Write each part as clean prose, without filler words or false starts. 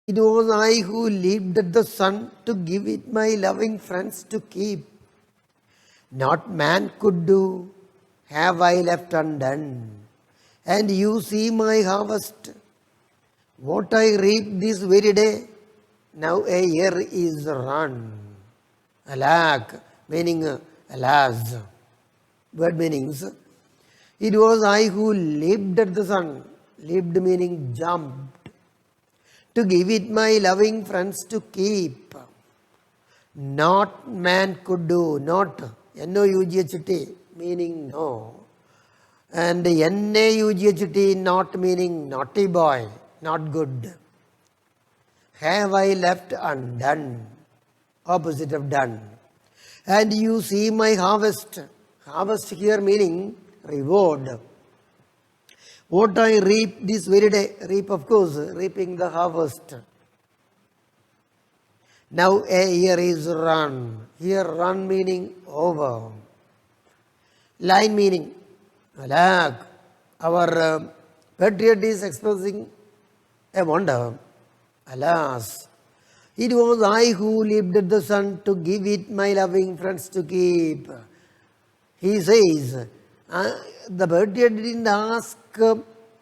It was I who leaped at the sun to give it my loving friends to keep. Not man could do, have I left undone. And you see my harvest, what I reap this very day. Now a year is run. Alack, meaning alas. Word meanings. It was I who leaped at the sun. Leaped meaning jumped. To give it my loving friends to keep. Not man could do. Not N-O-U-G-H-T meaning no. And N-A-U-G-H-T not meaning naughty boy, not good. Have I left undone. Opposite of done. And you see my harvest. Harvest here meaning reward. What I reap this very day. Reap, of course, reaping the harvest. Now a year is run. Here run meaning over. Line meaning, alack, our patriot is expressing a wonder. Alas, it was I who leaped at the sun to give it my loving friends to keep. He says, the patriot didn't ask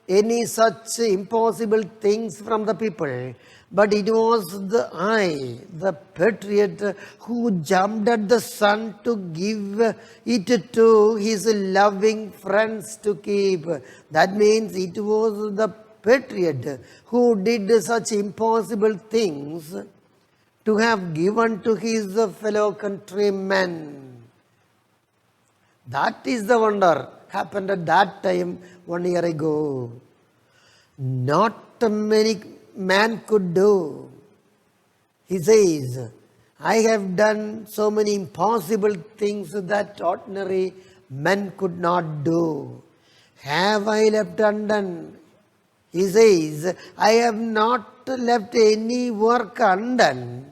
any such impossible things from the people, but it was the patriot, who jumped at the sun to give it to his loving friends to keep. That means it was the patriot who did such impossible things to have given to his fellow countrymen. That is the wonder happened at that time 1 year ago. Not many man could do. He says, I have done so many impossible things that ordinary men could not do. Have I left undone? He says, I have not left any work undone,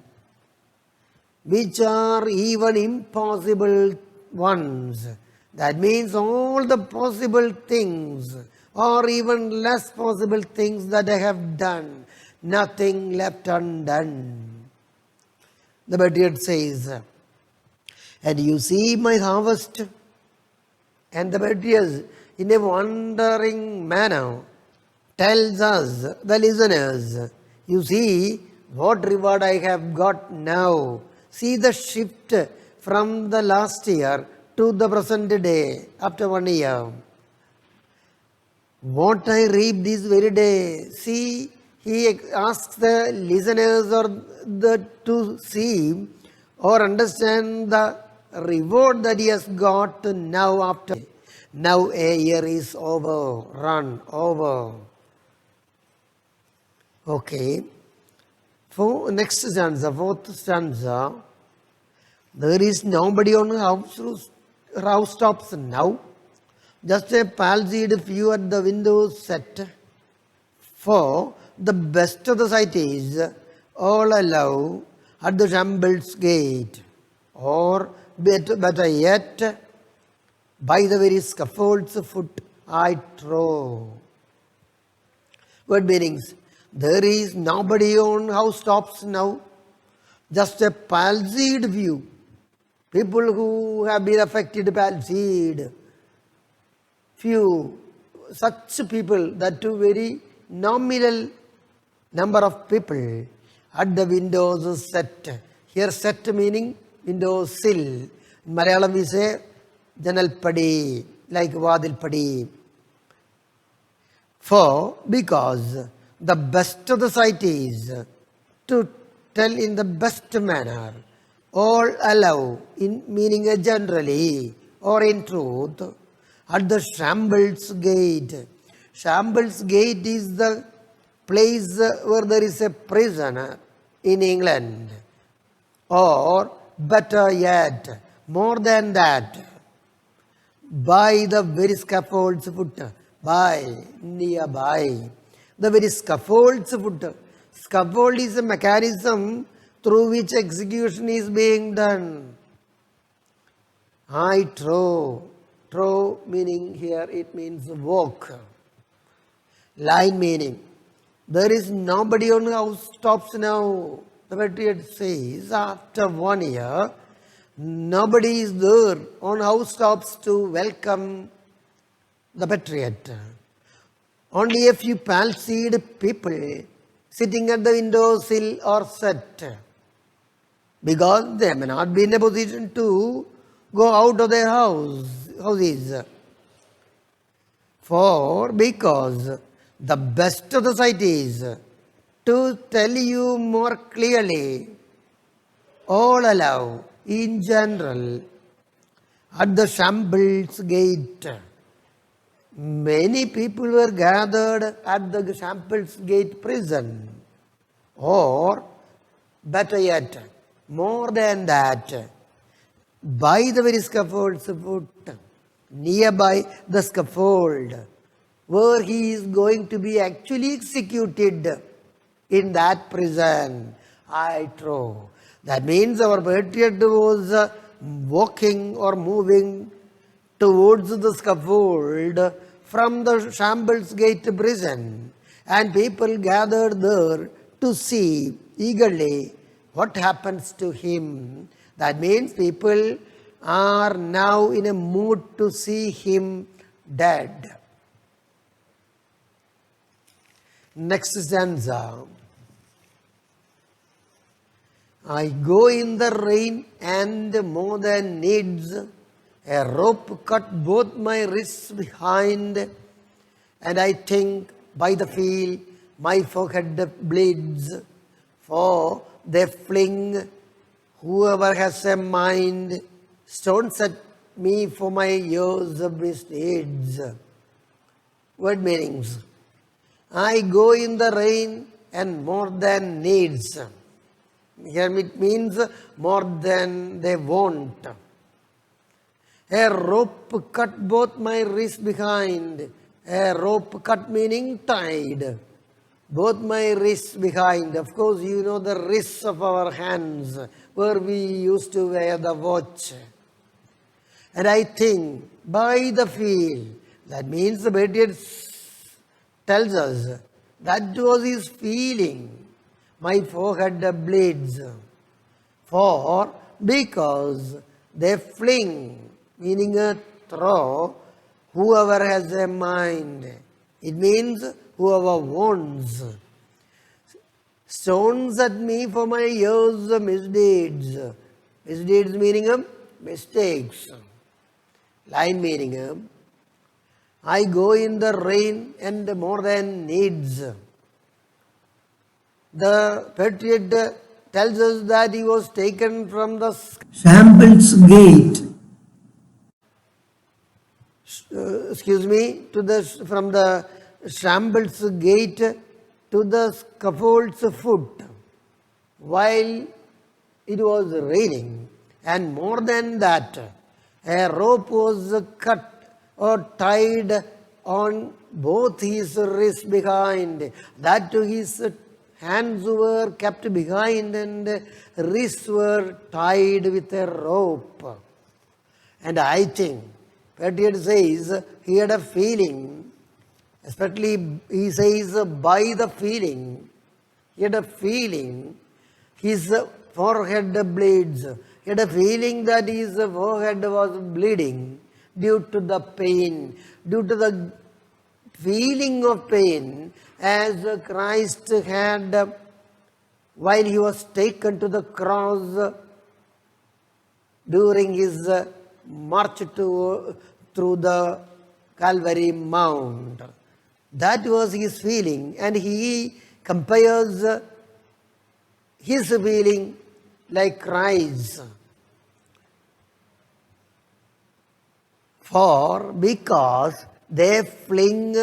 which are even impossible ones. That means all the possible things or even less possible things that I have done, nothing left undone. The patriot says, and you see my harvest. And the patriot, in a wondering manner, tells us, the listeners, you see what reward I have got now. See the shift from the last year to the present day after 1 year. What I reap this very day. See, he asks the listeners to see or understand the reward that he has got now after. Now a year is over, run, over. Okay. For next stanza, fourth stanza, there is nobody on housetops now. Just a palsied few at the windows set. For the best of the cities all allow at the Shambles gate, or better yet, by the very scaffold's foot I trow. Word meanings. There is nobody on housetops now. Just a palsied view. People who have been affected, palsied. Few such people, that too very nominal number of people at the windows set. Here set meaning window sill. In Malayalam we say janalpadi, like vadilpadi. For, because the best of the sight is to tell in the best manner, all allow, in meaning generally or in truth, at the Shambles gate. Shambles gate is the place where there is a prison in England. Or better yet, more than that, by the very scaffold's foot. By, nearby. The very scaffold's foot. Scaffold is a mechanism through which execution is being done. I trow. Trow meaning here it means walk. Line meaning. There is nobody on housetops now. The patriot says, after 1 year, nobody is there on housetops to welcome the patriot. Only a few palsied people sitting at the windowsill or set, because they may not be in a position to go out of their houses. Because the best of the sight is to tell you more clearly, all allow, in general, at the Shambles Gate. Many people were gathered at the Shambles Gate prison. Or, better yet, more than that, by the very scaffold's foot, nearby the scaffold, where he is going to be actually executed in that prison. I trow. That means our patriot was walking or moving towards the scaffold from the Shambles Gate prison, and people gathered there to see eagerly what happens to him. That means people are now in a mood to see him dead. Next stanza. I go in the rain and more than needs, a rope cut both my wrists behind, and I think by the feel my forehead bleeds, for they fling whoever has a mind, stones at me for my years of misdeeds. Word meanings. I go in the rain and more than needs. Here it means more than they want. A rope cut both my wrists behind. A rope cut meaning tied. Both my wrists behind. Of course, you know the wrists of our hands, where we used to wear the watch. And I think by the feel, that means the patriot tells us that was his feeling. My forehead bleeds. Because they fling, meaning a throw, whoever has a mind. It means whoever wants. Stones at me for my years of misdeeds. Misdeeds meaning mistakes. Line meaning I go in the rain and more than needs. The patriot tells us that he was taken from the Shambles Gate. From the Shambles Gate to the scaffold's foot while it was raining, and more than that, a rope was cut or tied on both his wrists behind. That to his hands were kept behind and wrists were tied with a rope. And I think, patriot says, he had a feeling, especially he says by the feeling, he had a feeling his forehead bleeds. He had a feeling that his forehead was bleeding due to the pain, due to the feeling of pain as Christ had while he was taken to the cross during his march through the Calvary Mount. That was his feeling, and he compares his feeling like Christ. Because they fling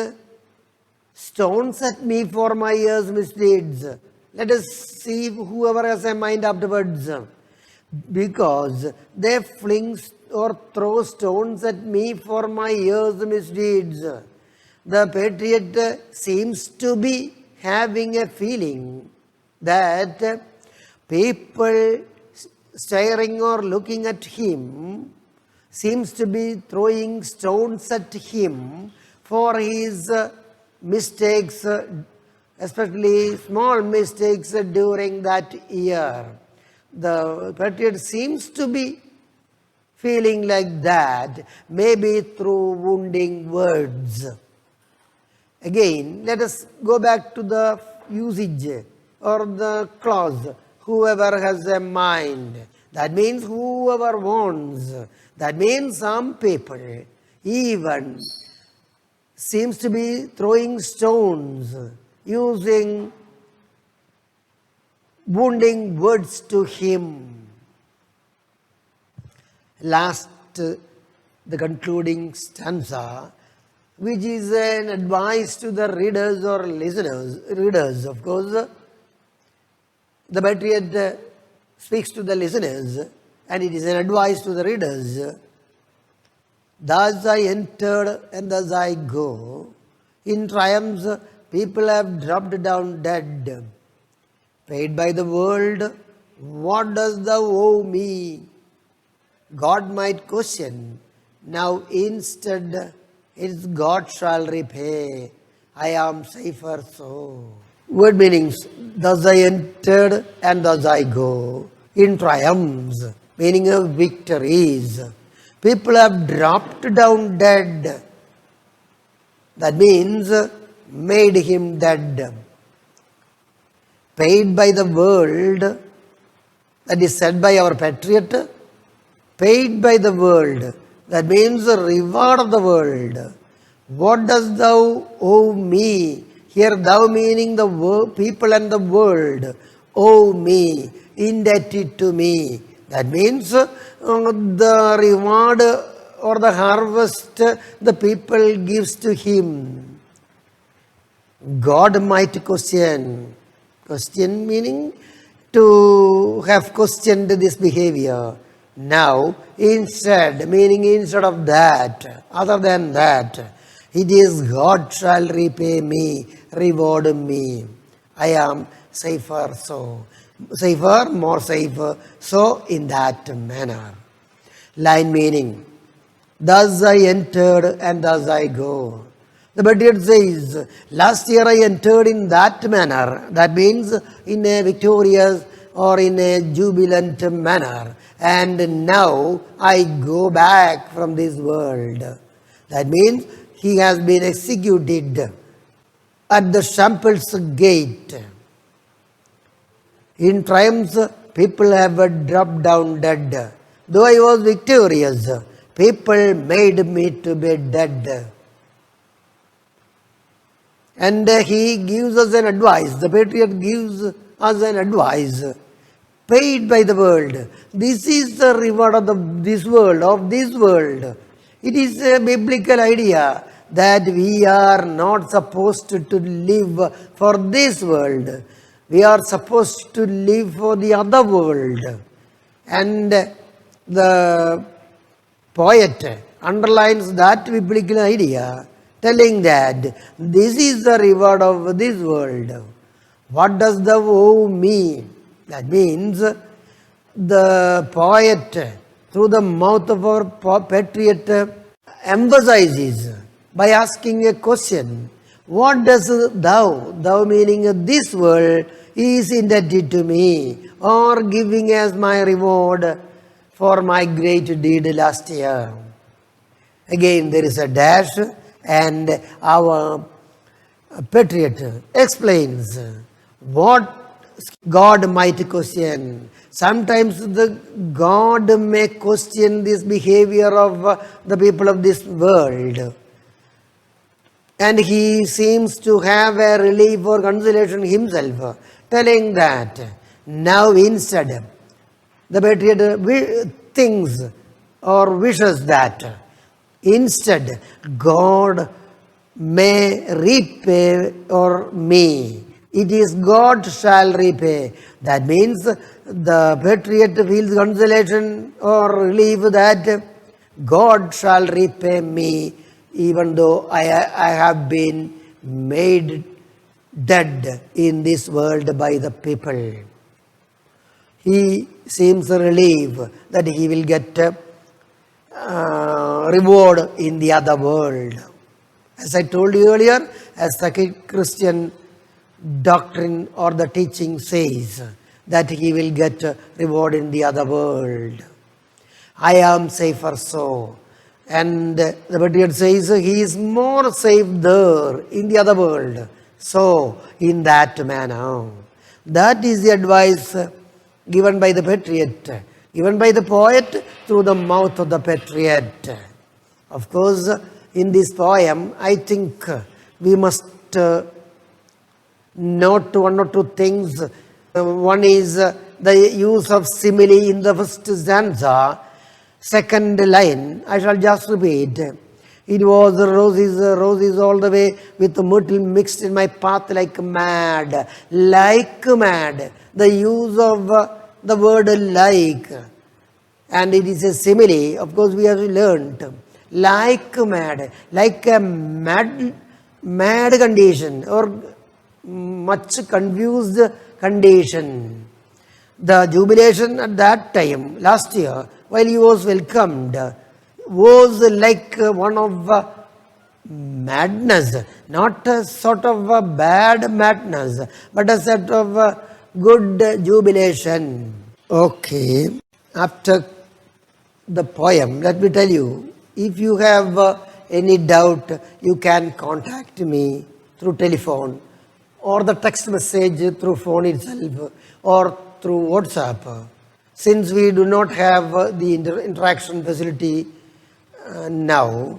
stones at me for my years' misdeeds. Let us see whoever has a mind afterwards. Because they fling or throw stones at me for my years' misdeeds. The patriot seems to be having a feeling that people staring or looking at him seems to be throwing stones at him for his mistakes especially small mistakes during that year. The patriot seems to be feeling like that, maybe through wounding words. Again, let us go back to the usage or the clause, whoever has a mind. That means whoever wants. That means some people even seems to be throwing stones, using wounding words to him. Last, the concluding stanza, which is an advice to the readers or readers, of course. The patriot speaks to the listeners, and it is an advice to the readers. Thus I entered and thus I go. In triumphs, people have dropped down dead. Paid by the world, what does thou owe me? God might question. Now instead, it's God shall repay. I am safer so. Word meanings, thus I entered and thus I go. In triumphs, meaning of victories. People have dropped down dead. That means made him dead. Paid by the world, that is said by our patriot. Paid by the world, that means the reward of the world. What does thou owe me? Here thou meaning the people and the world. Owe me, indebted to me. That means the reward or the harvest the people gives to him. God might question. Question meaning to have questioned this behavior. Now, instead, meaning instead of that, other than that, it is God shall repay me, reward me. I am safer so. Safer, more safer, so in that manner. Line meaning, thus I entered and thus I go. The patriot says, last year I entered in that manner. That means in a victorious or in a jubilant manner. And now I go back from this world. That means he has been executed at the Shambles gate. In triumphs, people have dropped down dead. Though I was victorious, people made me to be dead. And he gives us an advice. The patriot gives us an advice. Paid by the world. This is the reward of this world. It is a biblical idea that we are not supposed to live for this world. We are supposed to live for the other world. And the poet underlines that biblical idea, telling that this is the reward of this world. What does thou owe me? That means the poet, through the mouth of our patriot, emphasizes by asking a question. What does thou meaning this world, is indebted to me or giving as my reward for my great deed last year? Again, there is a dash, and our patriot explains what God might question. Sometimes the God may question this behavior of the people of this world. And he seems to have a relief or consolation himself, telling that now instead, the patriot thinks or wishes that instead God may repay or me. It is God shall repay. That means the patriot feels consolation or relief that God shall repay me, even though I have been made dead in this world by the people. He seems relieved that he will get reward in the other world. As I told you earlier, as the Christian doctrine or the teaching says that he will get reward in the other world. I am safer so. And the patriot says he is more safe there in the other world. So, in that manner. That is the advice given by the patriot, given by the poet through the mouth of the patriot. Of course, in this poem, I think we must note one or two things. One is the use of simile in the first stanza. Second line, I shall just repeat. It was roses all the way with myrtle mixed in my path like mad. Like mad. The use of the word like. And it is a simile. Of course, we have learned. Like mad. Like a mad condition or much confused condition. The jubilation at that time, last year, while he was welcomed, was like one of madness, not a sort of a bad madness, but a sort of good jubilation. Okay, after the poem, let me tell you, if you have any doubt, you can contact me through telephone or the text message through phone itself or through WhatsApp. Since we do not have the interaction facility now,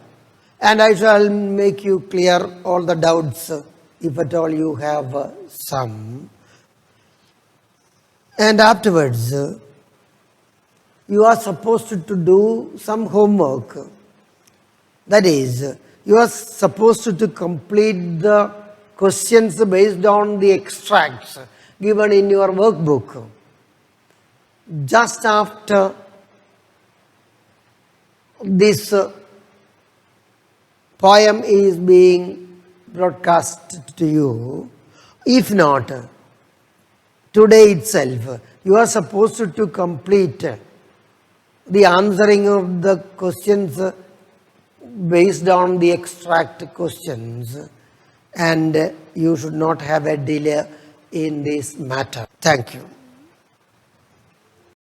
and I shall make you clear all the doubts if at all you have some. And afterwards, you are supposed to do some homework. That is, you are supposed to complete the questions based on the extracts given in your workbook. Just after this poem is being broadcast to you, if not, today itself, you are supposed to complete the answering of the questions based on the extract questions, and you should not have a delay in this matter. Thank you.